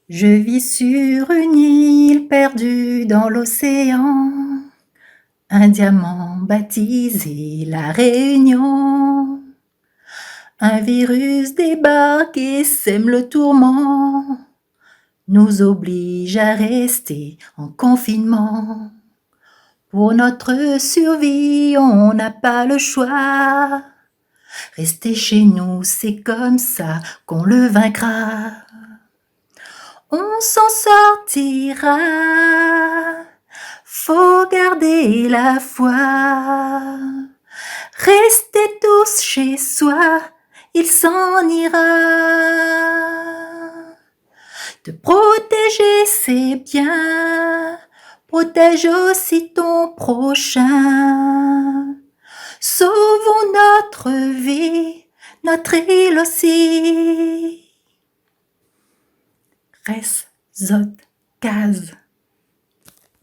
Je vis sur une île perdue dans l'océan, un diamant baptisé La Réunion. Un virus débarque et sème le tourment, nous oblige à rester en confinement. Pour notre survie, on n'a pas le choix. Rester chez nous, c'est comme ça qu'on le vaincra. On s'en sortira, faut garder la foi. Restez tous chez soi, il s'en ira. Te protéger, c'est bien, protège aussi ton prochain. Sauvons notre vie, notre île aussi. Res, zot, case.